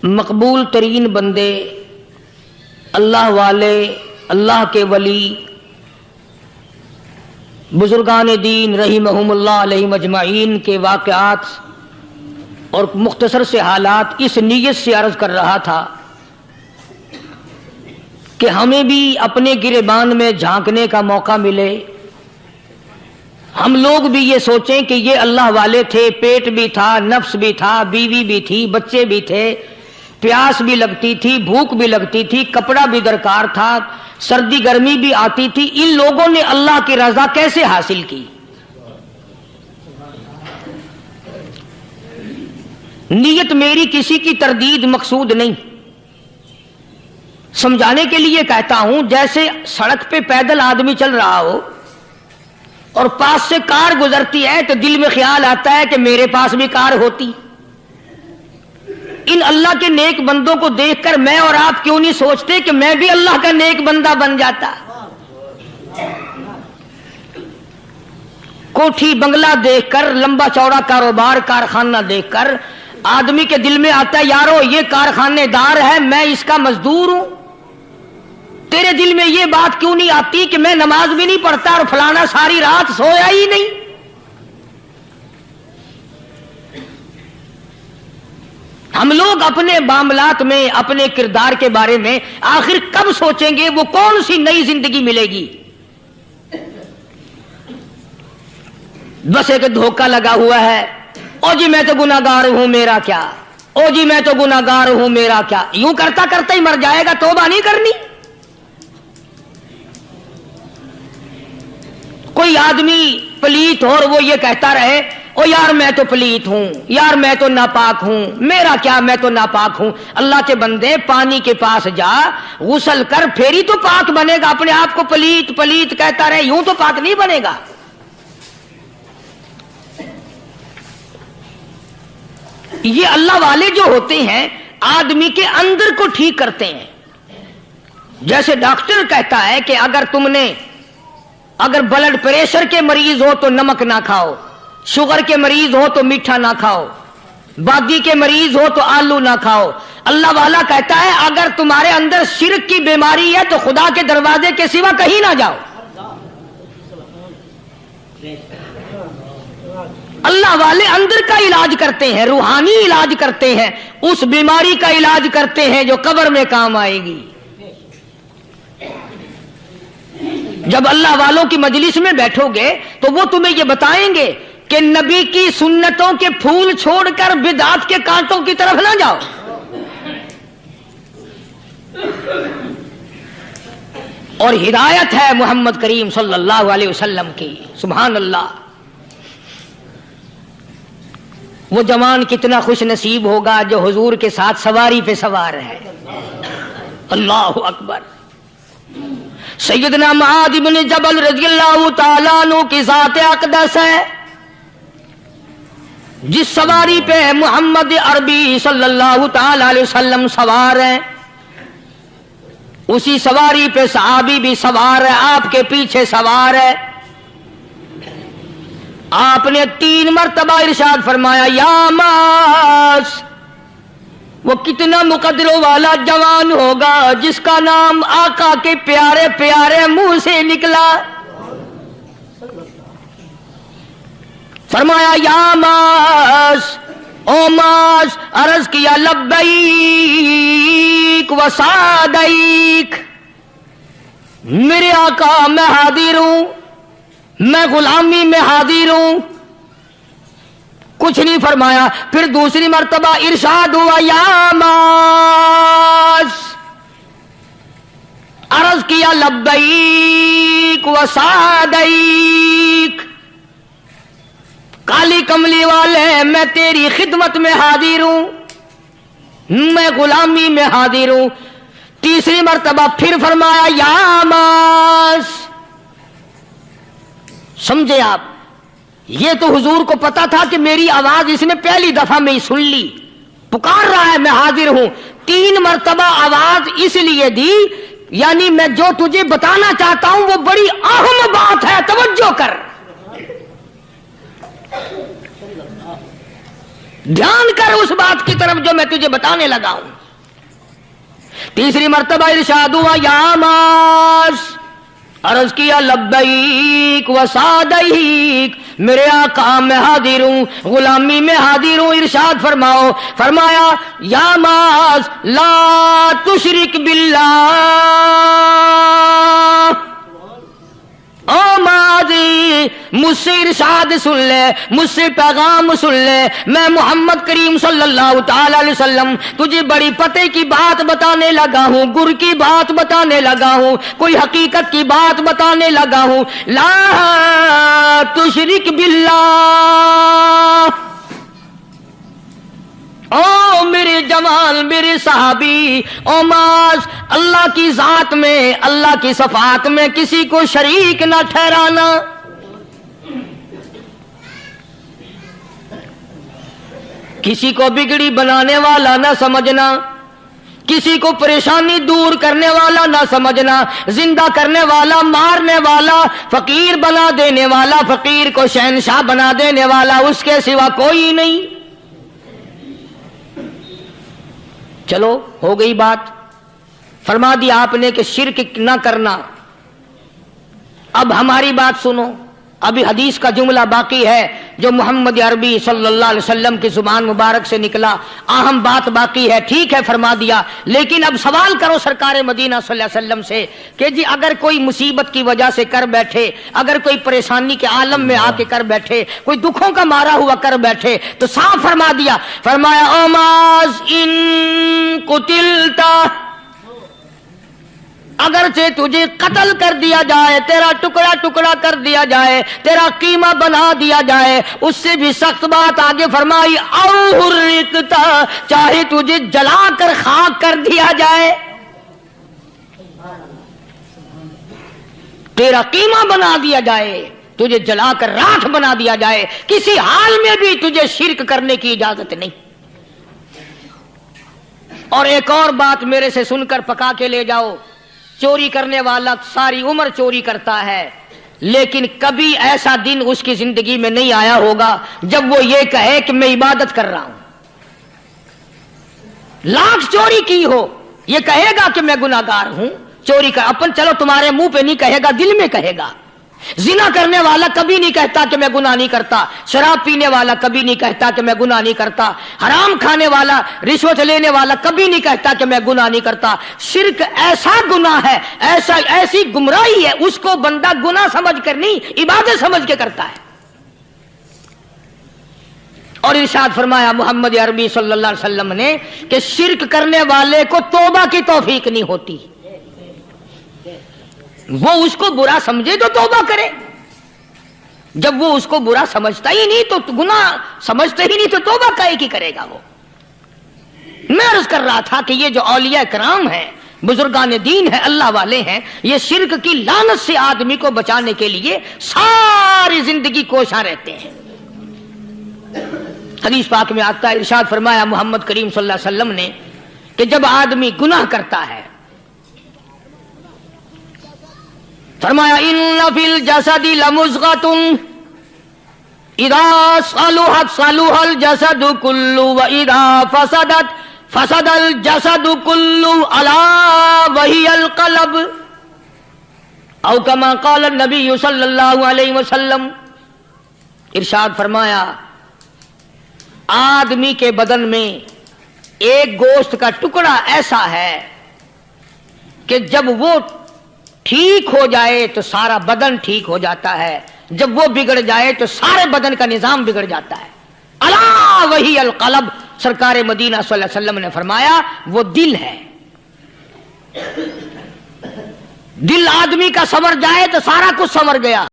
مقبول ترین بندے، اللہ والے، اللہ کے ولی، بزرگان دین رحمہم اللہ علیہ مجمعین کے واقعات اور مختصر سے حالات اس نیت سے عرض کر رہا تھا کہ ہمیں بھی اپنے گریبان میں جھانکنے کا موقع ملے، ہم لوگ بھی یہ سوچیں کہ یہ اللہ والے تھے، پیٹ بھی تھا، نفس بھی تھا، بیوی بھی تھی، بچے بھی تھے، پیاس بھی لگتی تھی، بھوک بھی لگتی تھی، کپڑا بھی درکار تھا، سردی گرمی بھی آتی تھی، ان لوگوں نے اللہ کی رضا کیسے حاصل کی؟ نیت میری کسی کی تردید مقصود نہیں، سمجھانے کے لیے کہتا ہوں جیسے سڑک پہ پیدل آدمی چل رہا ہو اور پاس سے کار گزرتی ہے تو دل میں خیال آتا ہے کہ میرے پاس بھی کار ہوتی۔ ان اللہ کے نیک بندوں کو دیکھ کر میں اور آپ کیوں نہیں سوچتے کہ میں بھی اللہ کا نیک بندہ بن جاتا؟ کوٹھی بنگلہ دیکھ کر، لمبا چوڑا کاروبار کارخانہ دیکھ کر آدمی کے دل میں آتا ہے یارو یہ کارخانے دار ہے، میں اس کا مزدور ہوں۔ تیرے دل میں یہ بات کیوں نہیں آتی کہ میں نماز بھی نہیں پڑھتا اور فلانا ساری رات سویا ہی نہیں؟ ہم لوگ اپنے معاملات میں، اپنے کردار کے بارے میں آخر کب سوچیں گے؟ وہ کون سی نئی زندگی ملے گی؟ بس ایک دھوکہ لگا ہوا ہے، او جی میں تو گناہگار ہوں میرا کیا، او جی میں تو گناہگار ہوں میرا کیا، یوں کرتا کرتا ہی مر جائے گا، توبہ نہیں کرنی۔ کوئی آدمی پلیت ہو اور وہ یہ کہتا رہے او یار میں تو پلیت ہوں، یار میں تو ناپاک ہوں، میرا کیا میں تو ناپاک ہوں۔ اللہ کے بندے پانی کے پاس جا، غسل کر، پھر ہی تو پاک بنے گا۔ اپنے آپ کو پلیت پلیت کہتا رہے یوں تو پاک نہیں بنے گا۔ یہ اللہ والے جو ہوتے ہیں آدمی کے اندر کو ٹھیک کرتے ہیں۔ جیسے ڈاکٹر کہتا ہے کہ اگر بلڈ پریشر کے مریض ہو تو نمک نہ کھاؤ، شوگر کے مریض ہو تو میٹھا نہ کھاؤ، بادی کے مریض ہو تو آلو نہ کھاؤ۔ اللہ والا کہتا ہے اگر تمہارے اندر شرک کی بیماری ہے تو خدا کے دروازے کے سوا کہیں نہ جاؤ۔ اللہ والے اندر کا علاج کرتے ہیں، روحانی علاج کرتے ہیں، اس بیماری کا علاج کرتے ہیں جو قبر میں کام آئے گی۔ جب اللہ والوں کی مجلس میں بیٹھو گے تو وہ تمہیں یہ بتائیں گے کہ نبی کی سنتوں کے پھول چھوڑ کر بدعت کے کانٹوں کی طرف نہ جاؤ۔ اور ہدایت ہے محمد کریم صلی اللہ علیہ وسلم کی، سبحان اللہ۔ وہ جوان کتنا خوش نصیب ہوگا جو حضور کے ساتھ سواری پہ سوار ہے۔ اللہ اکبر۔ سیدنا معاذ بن جبل رضی اللہ تعالیٰ عنہ کی ذات اقدس ہے، جس سواری پہ محمد عربی صلی اللہ تعالیٰ علیہ وسلم سوار ہیں، اسی سواری پہ صحابی بھی سوار ہے، آپ کے پیچھے سوار ہے۔ آپ نے 3 مرتبہ ارشاد فرمایا یا معاذ، وہ کتنا مقدروں والا جوان ہوگا جس کا نام آقا کے پیارے پیارے منہ سے نکلا۔ فرمایا یا معاذ، او معاذ، عرض کیا لبیک و سعدیک، میرے آقا میں حاضر ہوں، میں غلامی میں حاضر ہوں۔ کچھ نہیں فرمایا، پھر دوسری مرتبہ ارشاد ہوا یا معاذ، عرض کیا لبیک و سعدیک، کالی کملی والے میں تیری خدمت میں حاضر ہوں، میں غلامی میں حاضر ہوں۔ تیسری مرتبہ پھر فرمایا یا معاذ۔ سمجھے آپ؟ یہ تو حضور کو پتا تھا کہ میری آواز اس نے پہلی دفعہ میں ہی سن لی، پکار رہا ہے میں حاضر ہوں۔ 3 مرتبہ آواز اس لیے دی، یعنی میں جو تجھے بتانا چاہتا ہوں وہ بڑی اہم بات ہے، توجہ کر۔ ध्यान कर उस बात की तरफ जो मैं तुझे बताने लगा हूं। तीसरी मर्तबा इरशाद हुआ, या मास, अर्ज किया लब्बैक व सादैक, मेरे आका मैं हाजिर हूं, गुलामी में हाजिर हूं। इरशाद फरमाओ, फरमाया या मास ला तुशरिक बिल्लाह। ओ माजी, मुझसे इरशाद सुन ले, मुझसे पैगाम सुन ले, मैं मोहम्मद करीम सल्लल्लाहु ताला अलैहि वसल्लम तुझे बड़ी पते की बात बताने लगा हूं, गुर की बात बताने लगा हूं, कोई हकीकत की बात बताने लगा हूं। ला तुशरिक बिल्लाह। ओ मेरे जमाल, मेरे सहाबी, ओ मास, अल्लाह की जात में, अल्लाह की सफात में किसी को शरीक ना ठहराना। किसी को बिगड़ी बनाने वाला ना समझना, किसी को परेशानी दूर करने वाला ना समझना, जिंदा करने वाला, मारने वाला, फकीर बना देने वाला, फकीर को शहनशाह बना देने वाला, उसके सिवा कोई नहीं। चलो हो गई बात, फरमा दिया आपने कि शिरक ना करना। अब हमारी बात सुनो, अभी हदीस का जुमला बाकी है जो मोहम्मद अरबी सल्लल्लाहु अलैहि वसल्लम की जुबान मुबारक से निकला, अहम बात बाकी है। ठीक है, फरमा दिया, लेकिन अब सवाल करो सरकार मदीना सल्लल्लाहु अलैहि वसल्लम से कि जी अगर कोई मुसीबत की वजह से कर बैठे, अगर कोई परेशानी के आलम में आके कर बैठे, कोई दुखों का मारा हुआ कर बैठे, तो साफ फरमा दिया, फरमाया ओ माज इन कुतिलता, अगरचे तुझे कत्ल कर दिया जाए, तेरा टुकड़ा टुकड़ा कर दिया जाए, तेरा कीमा बना दिया जाए, उससे भी सख्त बात आगे फरमाई, औ हुर्रिकता, चाहे तुझे जलाकर खाक कर दिया जाए, तेरा कीमा बना दिया जाए, तुझे जलाकर राख बना दिया जाए, किसी हाल में भी तुझे शिरक करने की इजाजत नहीं। और एक और बात मेरे से सुनकर पका के ले जाओ, चोरी करने वाला सारी उम्र चोरी करता है, लेकिन कभी ऐसा दिन उसकी जिंदगी में नहीं आया होगा जब वो ये कहे कि मैं इबादत कर रहा हूं। लाख चोरी की हो, ये कहेगा कि मैं गुनाहगार हूं, चोरी कर, अपन चलो तुम्हारे मुंह पे नहीं कहेगा, दिल में कहेगा। जिना करने वाला कभी नहीं कहता कि मैं गुनाह नहीं करता, शराब पीने वाला कभी नहीं कहता कि मैं गुनाह नहीं करता, हराम खाने वाला, रिश्वत लेने वाला कभी नहीं कहता कि मैं गुनाह नहीं करता। शिर्क ऐसा गुनाह है, ऐसा ऐसी गुमराही है, उसको बंदा गुनाह समझ कर नहीं, इबादत समझ के करता है। और इरशाद फरमाया मोहम्मद अरबी सल्लल्लाहु अलैहि वसल्लम ने कि शिर्क करने वाले को तौबा की तौफीक नहीं होती, वो उसको बुरा समझे तो तौबा करे, जब वो उसको बुरा समझता ही नहीं तो गुनाह समझते ही नहीं तो तौबा काहे की करेगा वो। मैं अर्ज कर रहा था कि ये जो औलिया कराम है, बुजुर्गान दीन है, अल्लाह वाले हैं, ये शिर्क की लानत से आदमी को बचाने के लिए सारी जिंदगी कोशा रहते हैं। हदीस पाक में आता है, इरशाद फरमाया मोहम्मद करीम सल्लल्लाहु अलैहि वसल्लम ने कि जब आदमी गुनाह करता है, फरमाया इन्ना फिल जसदी लमुज़ग़तुन इदा सलुहत सलुहल जसदु कुल्लु व इदा फसदत फसदल जसदु कुल्लु अला वहियल क़ल्ब औ कमा क़ाल नबी सल्लल्लाहु अलैहि वसल्लम। इरशाद फरमाया आदमी के बदन में एक गोश्त का टुकड़ा ऐसा है कि जब वो ठीक हो जाए तो सारा बदन ठीक हो जाता है, जब वो बिगड़ जाए तो सारे बदन का निजाम बिगड़ जाता है। अला वही अल क़ल्ब, सरकार मदीना सल्लल्लाहु अलैहि वसल्लम ने फरमाया वो दिल है। दिल आदमी का संवर जाए तो सारा कुछ संवर गया।